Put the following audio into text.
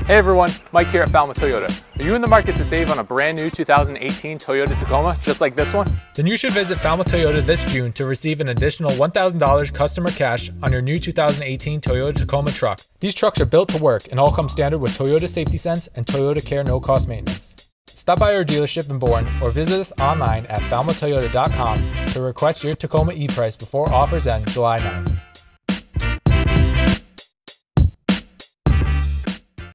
Hey everyone, Mike here at Falmouth Toyota. Are you in the market to save on a brand new 2018 Toyota Tacoma, just like this one? Then you should visit Falmouth Toyota this June to receive an additional $1,000 customer cash on your new 2018 Toyota Tacoma truck. These trucks are built to work and all come standard with Toyota Safety Sense and Toyota Care no-cost maintenance. Stop by our dealership in Bourne or visit us online at falmouthtoyota.com to request your Tacoma e-price before offers end July 9th.